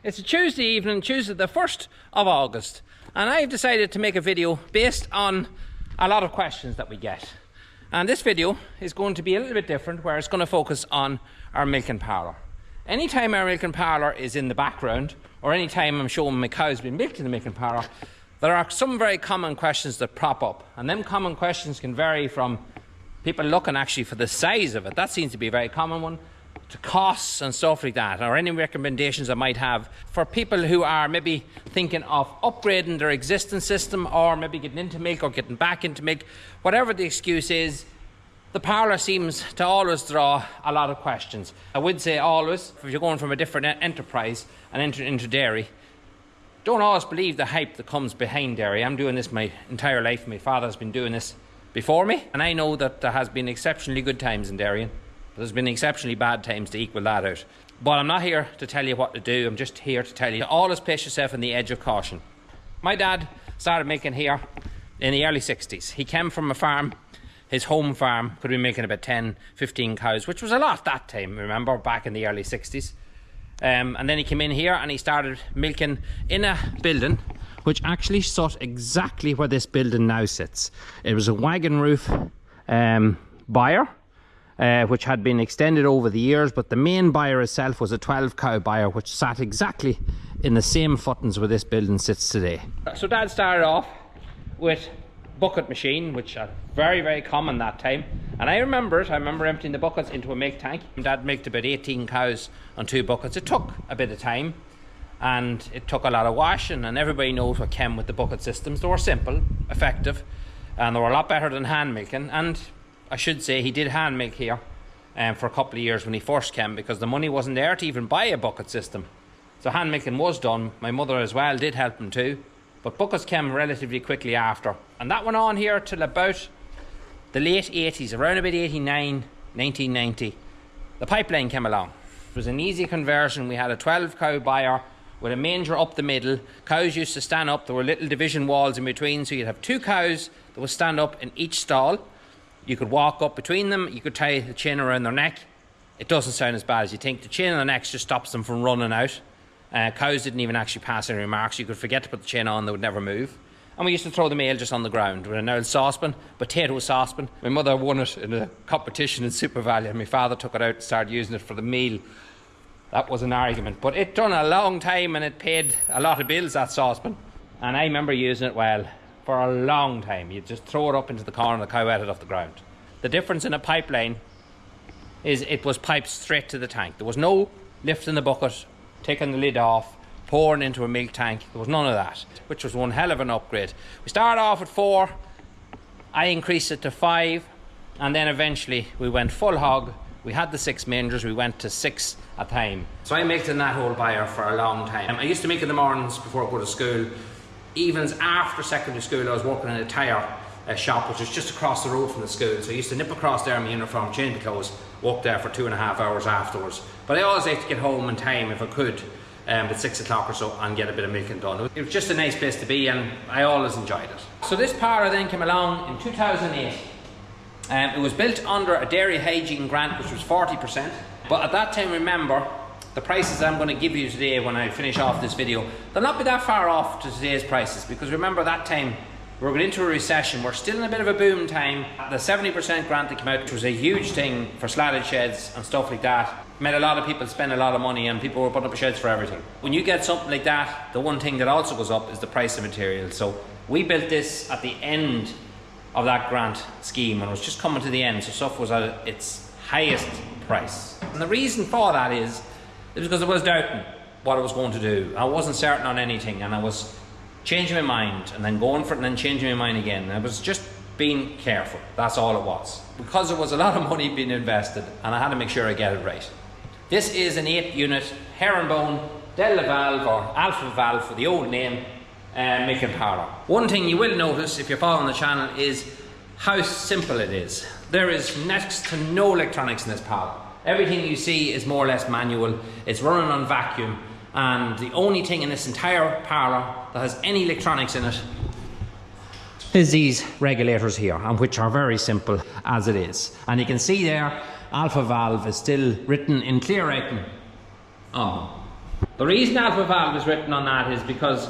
It's a Tuesday evening, Tuesday the 1st of August, and I've decided to make a video based on a lot of questions that we get. And this video is going to be a little bit different, where it's going to focus on our milking parlour. Anytime our milking parlour is in the background, or anytime I'm showing my cows being milked in the milking parlour, there are some very common questions that prop up. And them common questions can vary from people looking actually for the size of it. That seems to be a very common one, to costs and stuff like that, or any recommendations I might have for people who are maybe thinking of upgrading their existing system, or maybe getting into milk or getting back into milk. Whatever the excuse is, the parlour seems to always draw a lot of questions. I would say always, if you're going from a different enterprise and entering into dairy, don't always believe the hype that comes behind dairy. I'm doing this my entire life. My father's been doing this before me, and I know that there has been exceptionally good times in dairying. There's been exceptionally bad times to equal that out. But I'm not here to tell you what to do. I'm just here to tell you to always place yourself on the edge of caution. My dad started milking here in the early 60s. He came from a farm, his home farm, could be milking about 10, 15 cows, which was a lot that time, remember, back in the early 60s. And then he came in here and he started milking in a building which actually sat exactly where this building now sits. It was a wagon roof byre, which had been extended over the years, but the main byre itself was a 12 cow byre, which sat exactly in the same footings where this building sits today. So Dad started off with bucket machine, which are very, very common that time. And I remember it. I remember emptying the buckets into a milk tank. Dad milked about 18 cows on 2 buckets. It took a bit of time, and it took a lot of washing, and everybody knows what came with the bucket systems. They were simple, effective, and they were a lot better than hand milking. And I should say he did hand milk here for a couple of years when he first came, because the money wasn't there to even buy a bucket system. So hand milking was done. My mother as well did help him too, but buckets came relatively quickly after. And that went on here till about the late 80s, around about 89, 1990. The pipeline came along. It was an easy conversion. We had a 12 cow byre with a manger up the middle. Cows used to stand up. There were little division walls in between, so you'd have 2 cows that would stand up in each stall. You could walk up between them, you could tie the chain around their neck. It doesn't sound as bad as you think. The chain on the neck just stops them from running out. Cows didn't even actually pass any remarks. You could forget to put the chain on, they would never move. And we used to throw the meal just on the ground with an old saucepan, potato saucepan. My mother won it in a competition in Super Value, and my father took it out and started using it for the meal. That was an argument. But it done a long time, and it paid a lot of bills, that saucepan. And I remember using it well for a long time. You just throw it up into the corner and the cow ate it off the ground. The difference in a pipeline is it was piped straight to the tank. There was no lifting the bucket, taking the lid off, pouring into a milk tank. There was none of that, which was one hell of an upgrade. We started off at 4, I increased it to 5, and then eventually we went full hog. We had the 6 mangers, we went to 6 a time. So I milked in that whole byre for a long time. I used to milk in the mornings before I go to school. Evenings after secondary school, I was working in a tyre shop, which was just across the road from the school. So I used to nip across there in my uniform, change my clothes, walk there for 2.5 hours afterwards. But I always liked to get home in time if I could, at 6 o'clock or so, and get a bit of milking done. It was just a nice place to be, and I always enjoyed it. So this parlour then came along in 2008. It was built under a dairy hygiene grant, which was 40%. But at that time, remember, the prices I'm going to give you today when I finish off this video, they'll not be that far off to today's prices, because remember that time we were going into a recession. We're still in a bit of a boom time. The 70% grant that came out, which was a huge thing for slatted sheds and stuff like that, made a lot of people spend a lot of money, and people were putting up sheds for everything. When you get something like that, the one thing that also goes up is the price of material. So we built this at the end of that grant scheme, and it was just coming to the end, so stuff was at its highest price. And the reason for that is because I was doubting what I was going to do. I wasn't certain on anything, and I was changing my mind and then going for it and then changing my mind again. And I was just being careful. That's all it was. Because there was a lot of money being invested, and I had to make sure I get it right. This is an 8-unit herringbone Delaval, or Alpha Valve for the old name, milking parlour. One thing you will notice if you're following the channel is how simple it is. There is next to no electronics in this parlour. Everything you see is more or less manual. It's running on vacuum, and the only thing in this entire parlour that has any electronics in it is these regulators here, and which are very simple as it is. And you can see there, Alpha Valve is still written in clear writing on them. The reason alpha valve is written on that is because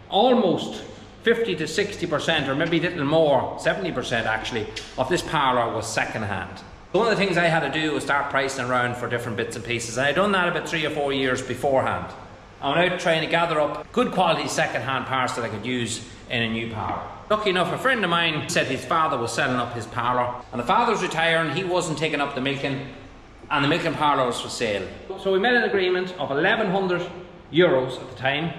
almost 50 to 60%, or maybe a little more, 70% actually, of this Parlour was second hand. One of the things I had to do was start pricing around for different bits and pieces, and I'd done that about 3 or 4 years beforehand. I went out trying to gather up good quality second hand parts that I could use in a new Parlour. Lucky enough, a friend of mine said his father was selling up his Parlour, and the father was retiring, he wasn't taking up the milking, and the milking Parlour was for sale. So we made an agreement of €1,100 at the time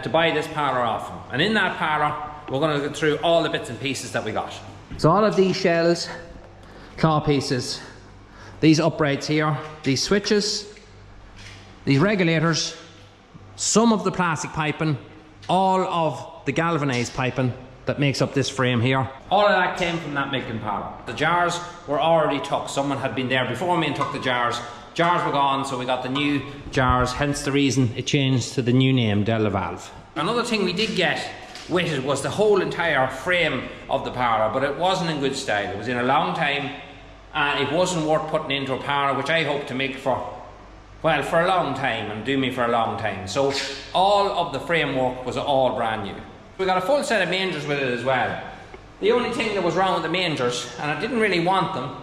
to buy this Parlour off him. And in that Parlour, we're going to go through all the bits and pieces that we got. So all of these shells, claw pieces, these uprights here, these switches, these regulators, some of the plastic piping, all of the galvanized piping that makes up this frame here. All of that came from that milking Parlour. The jars were already took. Someone had been there before me and took the jars. Jars were gone, so we got the new jars, hence the reason it changed to the new name, Delaval. Another thing we did get with it was the whole entire frame of the Parlour, but it wasn't in good style. It was in a long time, and it wasn't worth putting into a Parlour, which I hope to make for, well, for a long time, and do me for a long time. So all of the framework was all brand new. We got a full set of mangers with it as well. The only thing that was wrong with the mangers, and I didn't really want them,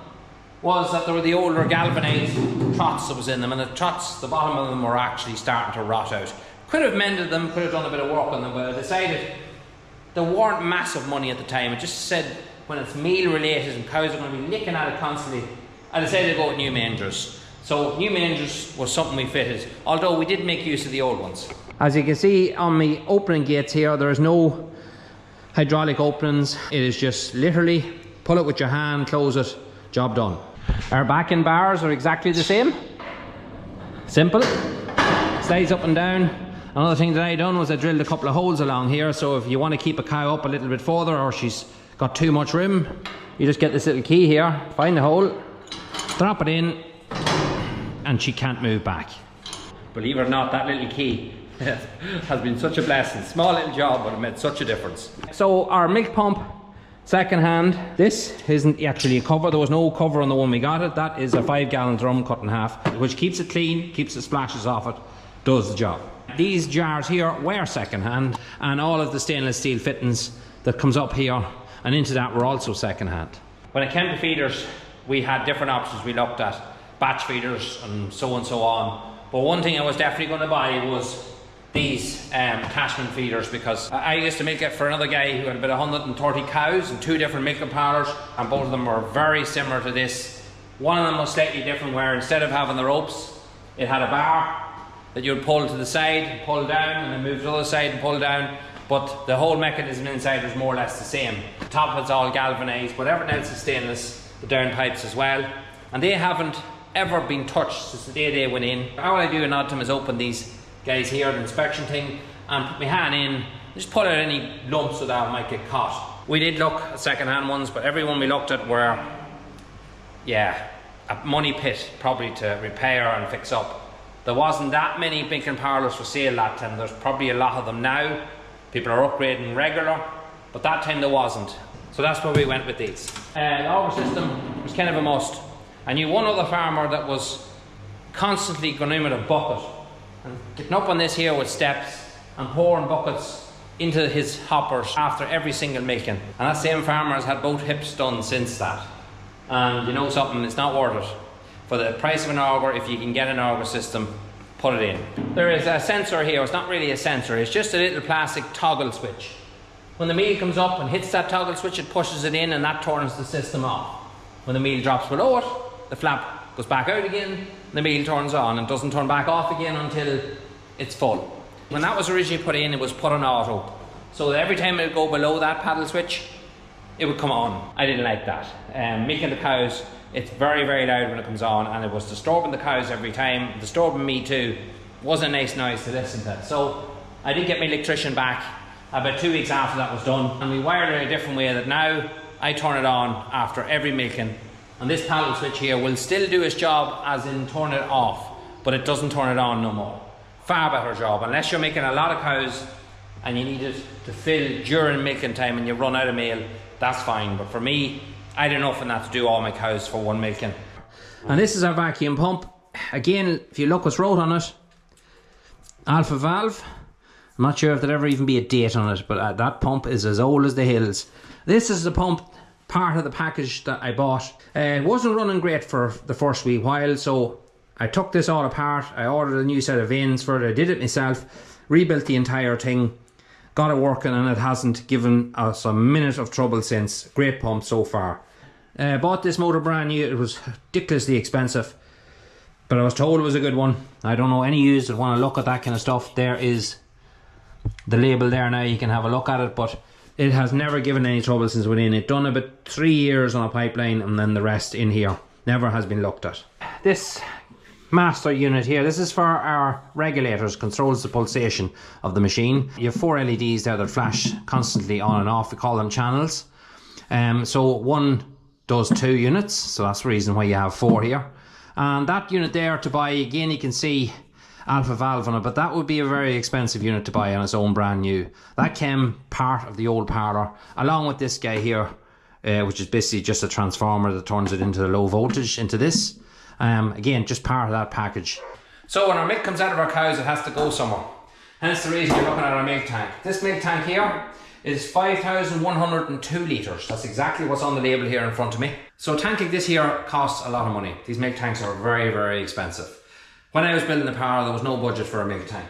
was that there were the older galvanized trots that was in them, and the trots, the bottom of them were actually starting to rot out. Could have mended them, could have done a bit of work on them, but I decided there weren't massive money at the time. It just said when it's meal related and cows are going to be licking at it constantly, I decided to go with new mangers. So new mangers was something we fitted, although we did make use of the old ones. As you can see on the opening gates here, there is no hydraulic openings. It is just literally pull it with your hand, close it, job done. Our backing bars are exactly the same. Simple. Slides up and down. Another thing that I done was I drilled a couple of holes along here, so if you want to keep a cow up a little bit further, or she's got too much room, you just get this little key here, find the hole, drop it in, and she can't move back. Believe it or not, that little key has been such a blessing. Small little job, but it made such a difference. So our milk pump, second hand, this isn't actually a cover. There was no cover on the one we got it. That is a 5-gallon drum cut in half, which keeps it clean, keeps the splashes off it, does the job. These jars here were second hand, and all of the stainless steel fittings that comes up here and into that were also second hand. When it came to feeders, we had different options we looked at, batch feeders and so on. But one thing I was definitely going to buy was these attachment feeders, because I used to milk it for another guy who had about 130 cows and 2 different milking Parlours, and both of them were very similar to this. One of them was slightly different, where instead of having the ropes, it had a bar that you would pull to the side, pull down, and then move to the other side and pull down. But the whole mechanism inside was more or less the same. The top of it's all galvanized, but everything else is stainless, the down pipes as well. And they haven't ever been touched since the day they went in. All I do in odd time is open these guys here, the inspection thing, and put my hand in, just pull out any lumps that might get caught. We did look at second-hand ones, but every one we looked at were, yeah, a money pit probably to repair and fix up. There wasn't that many milking Parlours for sale that time. There's probably a lot of them now. People are upgrading regular, but that time there wasn't. So that's where we went with these. The auger system was kind of a must. I knew one other farmer that was constantly going in with a bucket and getting up on this here with steps and pouring buckets into his hoppers after every single milking. And that same farmer has had both hips done since that. And you know something, it's not worth it. For the price of an auger, if you can get an auger system, put it in. There is a sensor here. It's not really a sensor, it's just a little plastic toggle switch. When the meal comes up and hits that toggle switch, it pushes it in and that turns the system off. When the meal drops below it, the flap goes back out again, the meal turns on and doesn't turn back off again until it's full. When that was originally put in, it was put on auto. So that every time it would go below that paddle switch, it would come on. I didn't like that. Milking the cows, it's very, very loud when it comes on, and it was disturbing the cows every time, disturbing me too. It wasn't a nice noise to listen to. So I did get my electrician back about 2 weeks after that was done, and we wired it in a different way that now I turn it on after every milking. And this paddle switch here will still do its job, as in turn it off, but it doesn't turn it on no more. Far better job, unless you're making a lot of cows and you need it to fill during milking time and you run out of meal, that's fine. But for me, I had enough in that to do all my cows for one milking. And this is our vacuum pump. Again, if you look what's wrote on it, Alpha valve. I'm not sure if there'd ever even be a date on it, but that pump is as old as the hills. This is the pump, part of the package that I bought. It wasn't running great for the first wee while, so I took this all apart. I ordered a new set of vanes for it. I did it myself, rebuilt the entire thing, got it working, and it hasn't given us a minute of trouble since. Great pump so far. Bought this motor brand new. It was ridiculously expensive, but I was told it was a good one. I don't know any users that want to look at that kind of stuff. There is the label there now, you can have a look at it, but it has never given any trouble since went in. It done about 3 years on a pipeline, and then the rest in here never has been looked at. This master unit here, this is for our regulators, controls the pulsation of the machine. You have 4 LEDs there that flash constantly on and off. We call them channels. So one does 2 units, so that's the reason why you have 4 here. And that unit there to buy, again you can see alpha valve on it, but that would be a very expensive unit to buy on its own brand new. That came part of the old Parlour, along with this guy here, which is basically just a transformer that turns it into the low voltage into this. Again, just part of that package. So when our milk comes out of our cows, it has to go somewhere. Hence the reason you're looking at our milk tank. This milk tank here is 5,102 litres. That's exactly what's on the label here in front of me. So a tank like this here costs a lot of money. These milk tanks are very, very expensive. When I was building the Parlour, there was no budget for a milk tank.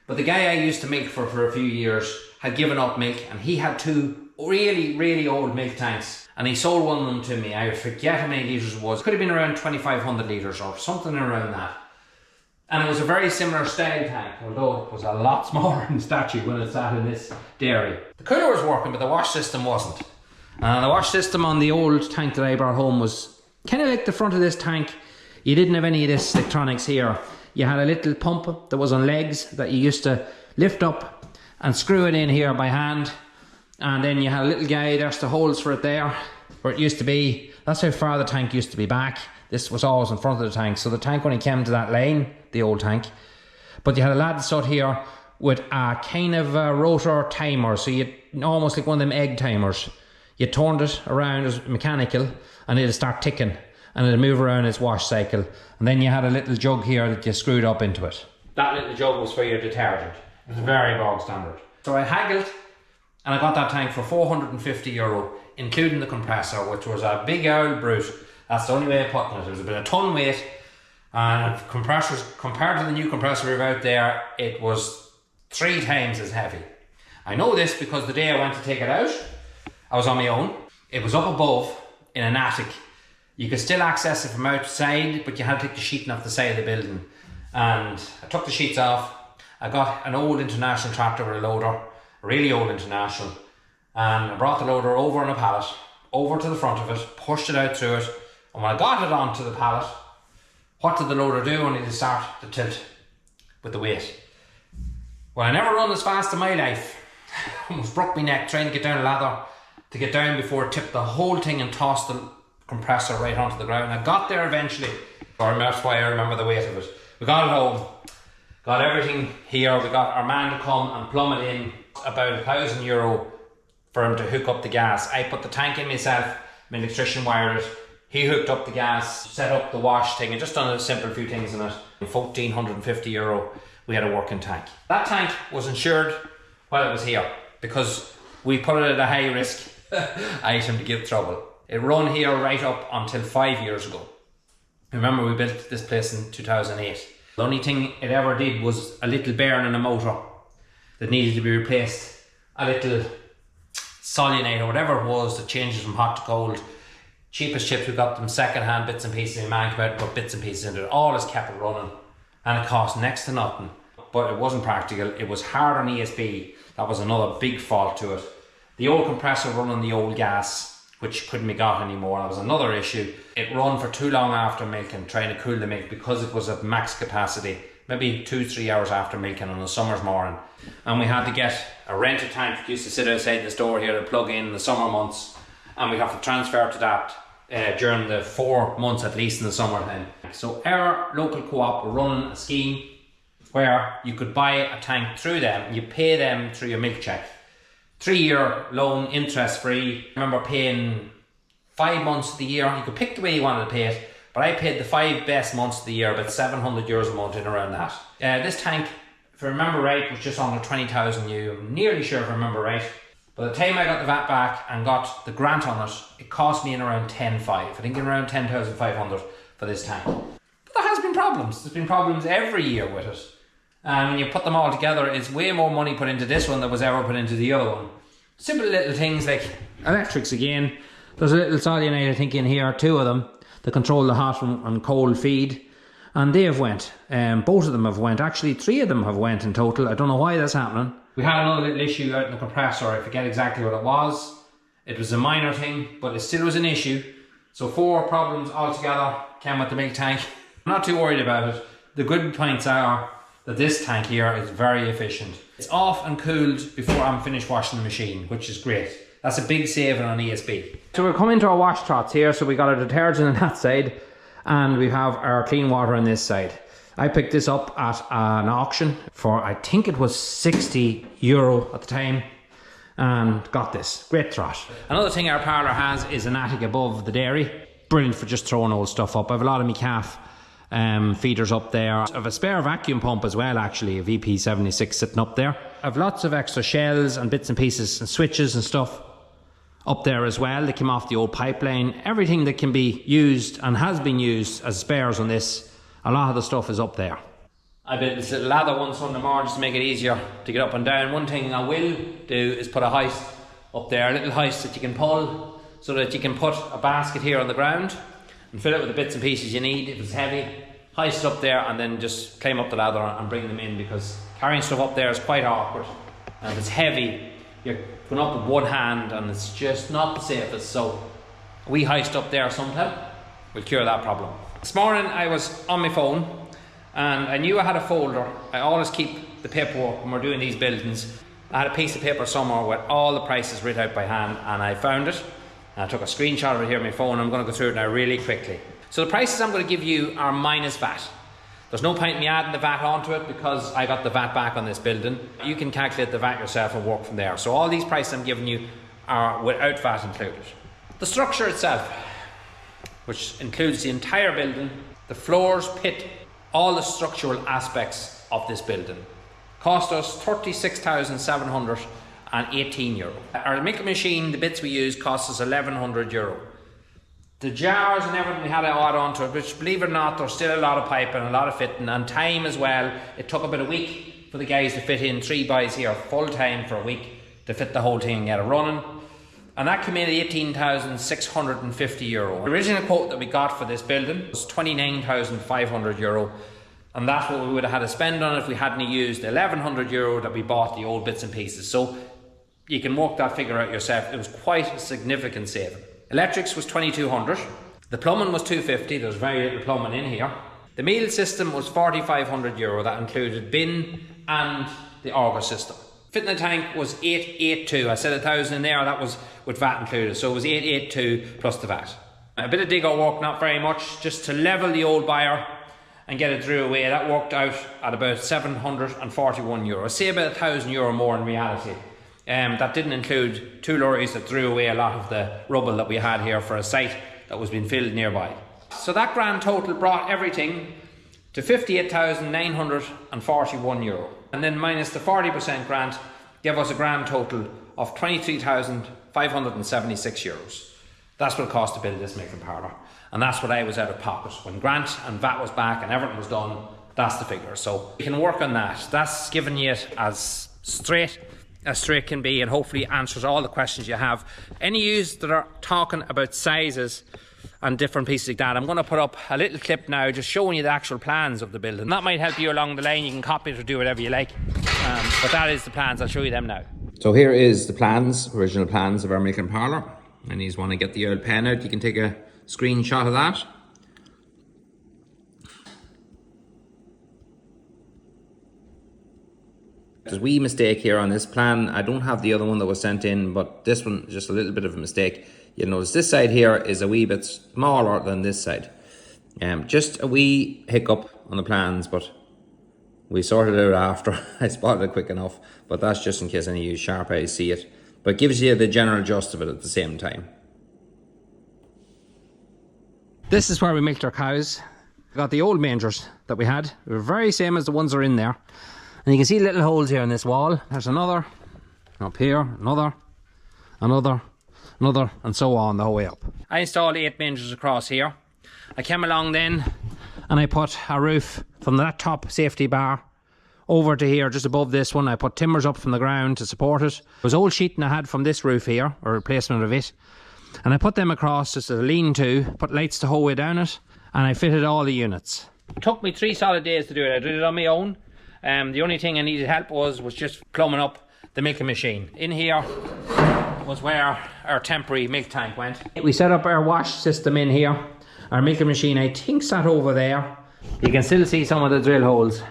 But the guy I used to milk for a few years had given up milk, and he had 2 really, really old milk tanks, and he sold one of them to me. I forget how many litres it was. It could have been around 2,500 litres or something around that. And it was a very similar style tank, although it was a lot smaller in stature when it sat in this dairy. The cooler was working, but the wash system wasn't. The wash system on the old tank that I brought home was kind of like the front of this tank. You didn't have any of this electronics here. You had a little pump that was on legs that you used to lift up and screw it in here by hand. And then you had a little guy, there's the holes for it there, where it used to be. That's how far the tank used to be back. This was always in front of the tank. So the tank only came to that lane, the old tank. But you had a lad stood here with a kind of a rotor timer. So you almost like one of them egg timers. You turned it around as mechanical, and it'd start ticking, and it'd move around its wash cycle. And then you had a little jug here that you screwed up into it. That little jug was for your detergent. It was very bog standard. So I haggled, and I got that tank for €450, including the compressor, which was a big old brute. That's the only way of putting it. It was about a ton weight, and compressors, compared to the new compressor we have out there, it was 3 times as heavy. I know this because the day I went to take it out, I was on my own. It was up above in an attic. You could still access it from outside, but you had to take the sheeting off the side of the building. And I took the sheets off. I got an old International tractor with a loader, a really old International, and I brought the loader over on a pallet, over to the front of it, pushed it out through it, and when I got it onto the pallet, what did the loader do? Only to start to tilt with the weight. Well, I never run as fast in my life. Almost broke my neck trying to get down a ladder to get down before it tipped the whole thing and tossed the compressor right onto the ground. I got there eventually, or that's why I remember the weight of it. We got it home, got everything here. We got our man to come and plumb it in, about €1,000 for him to hook up the gas. I put the tank in myself, my electrician wired it, he hooked up the gas, set up the wash thing, and just done a simple few things in it. €1,450, we had a working tank. That tank was insured while it was here, because we put it at a high risk item to give trouble. It run here right up until 5 years ago. Remember, we built this place in 2008. The only thing it ever did was a little bearing in a motor that needed to be replaced. A little solenoid or whatever it was that changes from hot to cold. Cheapest chips, we got them second hand bits and pieces. My man came out and put bits and pieces into it. All has kept it running, and it cost next to nothing. But it wasn't practical. It was hard on ESB. That was another big fault to it. The old compressor running the old gas, which couldn't be got anymore. That was another issue. It run for too long after milking, trying to cool the milk, because it was at max capacity, maybe 2-3 hours after milking on a summer's morning. And we had to get a rented tank that used to sit outside the store here to plug in the summer months, and we have to transfer to that during the 4 months at least in the summer then. So our local co-op were running a scheme where you could buy a tank through them. You pay them through your milk check. 3-year loan, interest free. I remember paying 5 months of the year. You could pick the way you wanted to pay it, but I paid the 5 best months of the year, about €700 a month in around that. This tank if I remember right, it was just under 20,000 U. I'm nearly sure if I remember right. By the time I got the VAT back and got the grant on it, it cost me in around 10.5. I think in around 10,500 for this tank. But there has been problems. There's been problems every year with it. And when you put them all together, it's way more money put into this one than was ever put into the other one. Simple little things like electrics again. There's a little solenoid I think in here, 2 of them, that control the hot and cold feed. And they have went. Both of them have went. Actually 3 of them have went in total. I don't know why that's happening. We had another little issue out in the compressor. I forget exactly what it was. It was a minor thing, but it still was an issue. So 4 problems altogether came with the big tank. I'm not too worried about it. The good points are that this tank here is very efficient. It's off and cooled before I'm finished washing the machine, which is great. That's a big saving on ESB. So we're coming to our wash trots here. So we got our detergent on that side and we have our clean water on this side. I picked this up at an auction for, I think it was €60 at the time, and got this. Great trot. Another thing our parlour has is an attic above the dairy. Brilliant for just throwing old stuff up. I have a lot of my calf feeders up there. I have a spare vacuum pump as well, actually, a VP76 sitting up there. I have lots of extra shells and bits and pieces and switches and stuff up there as well. They came off the old pipeline. Everything that can be used and has been used as spares on this, a lot of the stuff is up there. I built this little ladder one Sunday morning just to make it easier to get up and down. One thing I will do is put a hoist up there, a little hoist that you can pull so that you can put a basket here on the ground and fill it with the bits and pieces you need. If it's heavy, hoist it up there and then just climb up the ladder and bring them in, because carrying stuff up there is quite awkward. And if it's heavy, you're going up with one hand and it's just not the safest. So we hoist up there sometime will cure that problem. This morning I was on my phone and I knew I had a folder. I always keep the paperwork when we're doing these buildings. I had a piece of paper somewhere with all the prices written out by hand, and I found it. And I took a screenshot of it here on my phone. I'm going to go through it now really quickly. So the prices I'm going to give you are minus VAT. There's no point in me adding the VAT onto it because I got the VAT back on this building. You can calculate the VAT yourself and work from there. So all these prices I'm giving you are without VAT included. The structure itself, which includes the entire building, the floors, pit, all the structural aspects of this building, cost us €36,718. Our milking machine, the bits we use, cost us €1,100. The jars and everything we had to add on to it, which, believe it or not, there's still a lot of piping, a lot of fitting and time as well. It took about a week for the guys to fit in 3 buys here full time for a week to fit the whole thing and get it running. And that came in at €18,650. The original quote that we got for this building was €29,500. And that's what we would have had to spend on it if we hadn't used €1,100 that we bought the old bits and pieces. So you can work that figure out yourself. It was quite a significant saving. Electrics was €2,200. The plumbing was €250. There's very little plumbing in here. The meal system was €4,500. That included bin and the auger system. Fitting the tank was €882. I said 1,000 in there, that was with VAT included. So it was €882 plus the VAT. A bit of digger work, not very much, just to level the old byre and get it drew away. That worked out at about €741. Say about €1,000 more in reality. That didn't include 2 lorries that drew away a lot of the rubble that we had here for a site that was being filled nearby. So that grand total brought everything to €58,941. And then minus the 40% grant gave us a grand total of €23,576. That's what it cost to build this milking parlour. And that's what I was out of pocket. When grant and VAT was back and everything was done, that's the figure. So you can work on that. That's giving you it as straight can be, and hopefully answers all the questions you have. Any use that are talking about sizes and different pieces like that, I'm going to put up a little clip now just showing you the actual plans of the building. That might help you along the line. You can copy it or do whatever you like, but that is the plans. I'll show you them now. So here is the plans, original plans of our milking parlour. And you want to get the old pen out, you can take a screenshot of that. There's a wee mistake here on this plan. I don't have the other one that was sent in, but this one is just a little bit of a mistake. You'll notice this side here is a wee bit smaller than this side. Just a wee hiccup on the plans, but we sorted it out after. I spotted it quick enough, but that's just in case any of you sharp eyes see it. But it gives you the general gist of it at the same time. This is where we milked our cows. We got the old mangers that we had. They were very same as the ones that are in there. And you can see little holes here in this wall. There's another, up here, another, another, and so on the whole way up. I installed 8 mangers across here. I came along then and I put a roof from that top safety bar over to here, just above this one. I put timbers up from the ground to support it. It was old sheeting I had from this roof here, a replacement of it. And I put them across just as a lean-to, put lights the whole way down it, and I fitted all the units. It took me 3 solid days to do it. I did it on my own. The only thing I needed help was just plumbing up the milking machine. In here was where our temporary milk tank went. We set up our wash system in here. Our milking machine, I think, sat over there. You can still see some of the drill holes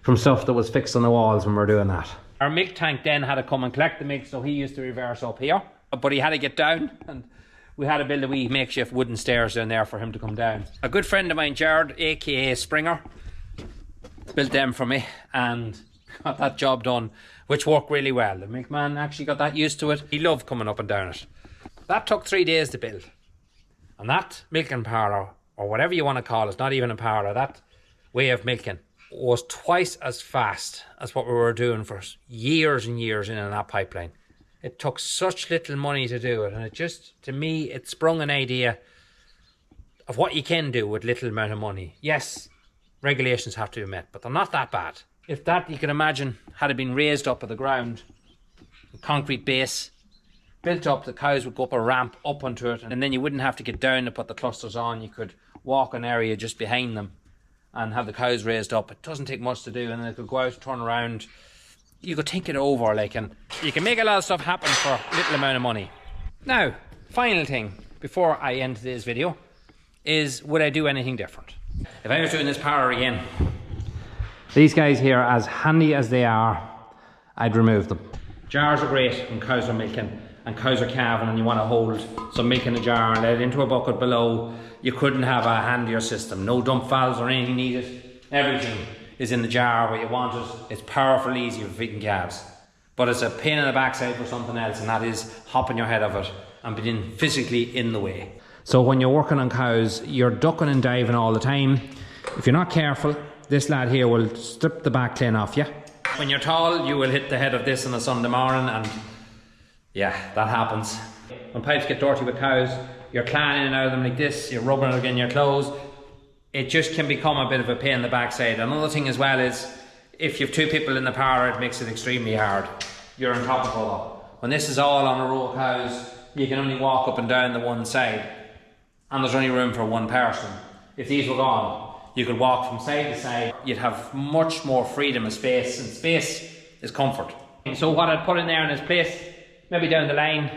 from stuff that was fixed on the walls when we were doing that. Our milk tank then had to come and collect the milk, so he used to reverse up here. But he had to get down, and we had to build a wee makeshift wooden stairs down there for him to come down. A good friend of mine, Jared, aka Springer, built them for me and got that job done, which worked really well. The milkman actually got that used to it. He loved coming up and down it. That took 3 days to build. And that milking parlour, or whatever you want to call it, not even a parlour, that way of milking was twice as fast as what we were doing for years and years in that pipeline. It took such little money to do it, and it just, to me, it sprung an idea of what you can do with little amount of money. Yes, regulations have to be met, but they're not that bad. If that, you can imagine, had it been raised up at the ground, a concrete base, built up, the cows would go up a ramp up onto it, and then you wouldn't have to get down to put the clusters on. You could walk an area just behind them and have the cows raised up. It doesn't take much to do, and then they could go out, turn around. You could think it over, like, and you can make a lot of stuff happen for little amount of money. Now, final thing before I end today's video is, would I do anything different? If I was doing this parlour again, these guys here, as handy as they are, I'd remove them. Jars are great when cows are milking and cows are calving and you want to hold some milk in a jar and let it into a bucket below. You couldn't have a handier system. No dump valves or anything needed. Everything is in the jar where you want it. It's powerful, easy for feeding calves. But it's a pain in the backside for something else, and that is hopping your head of it and being physically in the way. So when you're working on cows, you're ducking and diving all the time. If you're not careful, this lad here will strip the back clean off you. When you're tall, you will hit the head of this on a Sunday morning, and yeah, that happens. When pipes get dirty with cows, you're cleaning in out of them like this, you're rubbing it against your clothes. It just can become a bit of a pain in the backside. Another thing as well is, if you have 2 people in the parlour, it makes it extremely hard. You're on top of it all. When this is all on a row of cows, you can only walk up and down the one side, and there's only room for 1 person. If these were gone, you could walk from side to side. You'd have much more freedom of space, and space is comfort. So what I'd put in there in its place, maybe down the line,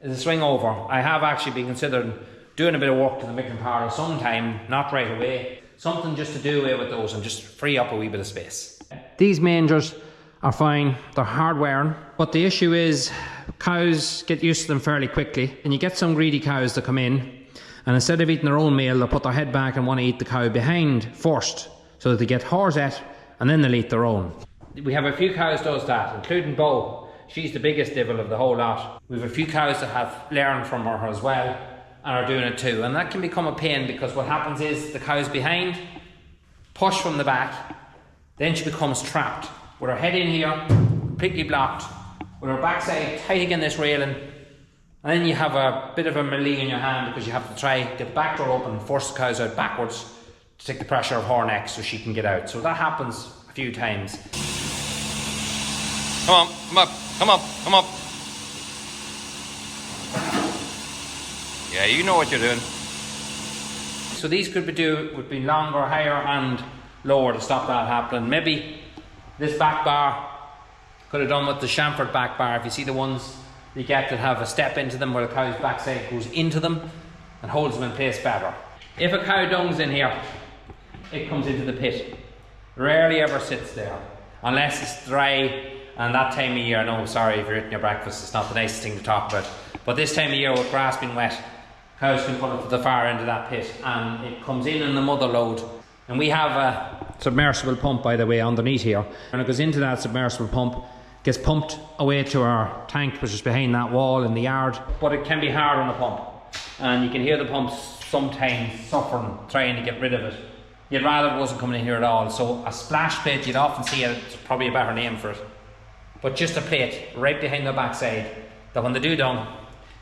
is a swing over. I have actually been considering doing a bit of work to the milking parlour sometime, not right away. Something just to do away with those and just free up a wee bit of space. These mangers are fine, they're hard wearing, but the issue is cows get used to them fairly quickly, and you get some greedy cows that come in, and instead of eating their own meal, they'll put their head back and want to eat the cow behind first, so that they get hers at, and then they'll eat their own. We have a few cows does that, including Bo. She's the biggest devil of the whole lot. We have a few cows that have learned from her as well, and are doing it too, and that can become a pain, because what happens is the cow's behind, push from the back, then she becomes trapped with her head in here, completely blocked, with her backside tight against this railing, and then you have a bit of a melee in your hand because you have to try get the back door open and force the cows out backwards to take the pressure of her neck so she can get out. So that happens a few times. Come on, come up, come up, come up. Yeah, you know what you're doing. So these would be longer, higher and lower to stop that happening. Maybe this back bar could have done with the chamfered back bar. If you see the ones you get that have a step into them where the cow's backside goes into them and holds them in place better. If a cow dungs in here, it comes into the pit. Rarely ever sits there unless it's dry, and that time of year, no, sorry if you're eating your breakfast, it's not the nicest thing to talk about, but this time of year with grass being wet, cows can put it to the far end of that pit, and it comes in the mother load. And we have a submersible pump, by the way, underneath here, and it goes into that submersible pump, gets pumped away to our tank, which is behind that wall in the yard. But it can be hard on the pump, and you can hear the pumps sometimes suffering trying to get rid of it. you'd rather it wasn't coming in here at all. So a splash plate, you'd often see it, it's probably a better name for it. But just a plate right behind the backside that when they do done,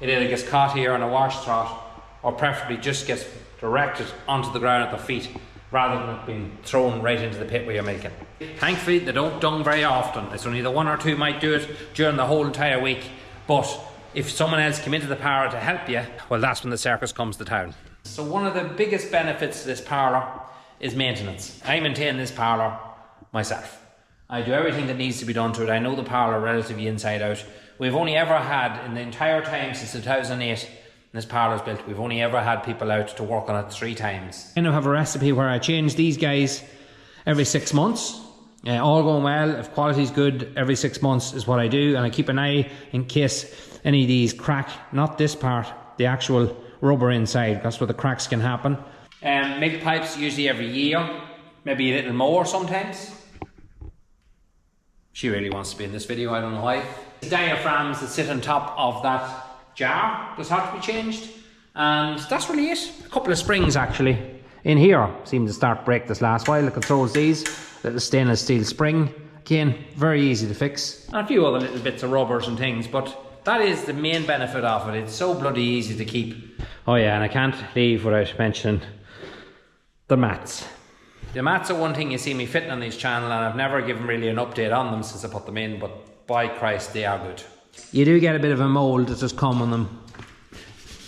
it either gets caught here on a wash trough or preferably just gets directed onto the ground at their feet rather than it being thrown right into the pit where you're milking. Thankfully, they don't dung very often. It's only the one or two might do it during the whole entire week. But if someone else came into the parlour to help you, well, that's when the circus comes to town. So one of the biggest benefits to this parlour is maintenance. I maintain this parlour myself. I do everything that needs to be done to it. I know the parlour relatively inside out. We've only ever had, in the entire time since 2008, this parlour's built, we've only ever had people out to work on it 3 times. I have a recipe where I change these guys every 6 months. All going well, if quality's good, every 6 months is what I do, and I keep an eye in case any of these crack, not this part, the actual rubber inside, that's where the cracks can happen. Milk pipes usually every year, maybe a little more sometimes. She really wants to be in this video, I don't know why. The diaphragms that sit on top of that jar does have to be changed, and that's really it. A couple of springs actually in here seem to start break this last while. Look, it throws these little stainless steel spring, again very easy to fix, and a few other little bits of rubbers and things, but that is the main benefit of it. It's so bloody easy to keep. Oh yeah, and I can't leave without mentioning the mats. The mats are one thing you see me fitting on this channel, and I've never given really an update on them since I put them in, but by Christ, they are good. You do get a bit of a mould that just come on them,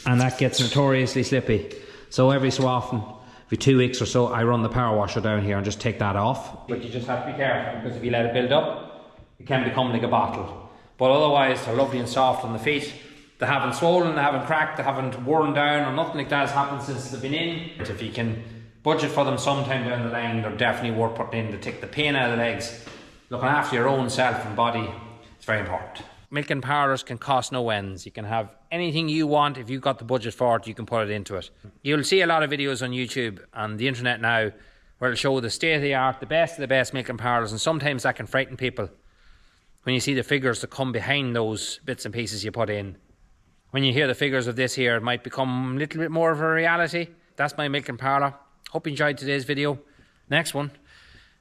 and that gets notoriously slippy. So every so often, every 2 weeks or so, I run the power washer down here and just take that off. But you just have to be careful, because if you let it build up, it can become like a bottle. But otherwise, they're lovely and soft on the feet. They haven't swollen, they haven't cracked, they haven't worn down, or nothing like that has happened since they've been in. But if you can budget for them sometime down the line, they're definitely worth putting in to take the pain out of the legs. Looking after your own self and body, it's very important. Milking parlours can cost no ends. You can have anything you want. If you've got the budget for it, you can put it into it. You'll see a lot of videos on YouTube and the internet now where it'll show the state of the art, the best of the best milking parlours, and sometimes that can frighten people when you see the figures that come behind those bits and pieces you put in. When you hear the figures of this here, it might become a little bit more of a reality. That's my milking parlour. Hope you enjoyed today's video. Next one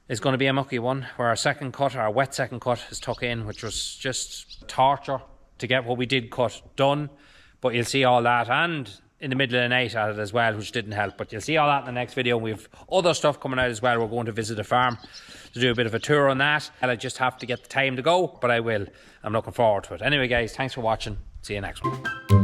is going to be a mucky one, where our second cut, our wet second cut, is tucked in, which was just torture to get what we did cut done. But you'll see all that, and in the middle of the night at it as well, which didn't help. But you'll see all that in the next video. We've other stuff coming out as well. We're going to visit a farm to do a bit of a tour on that. And I just have to get the time to go, but I will. I'm looking forward to it. Anyway guys, thanks for watching. See you next one.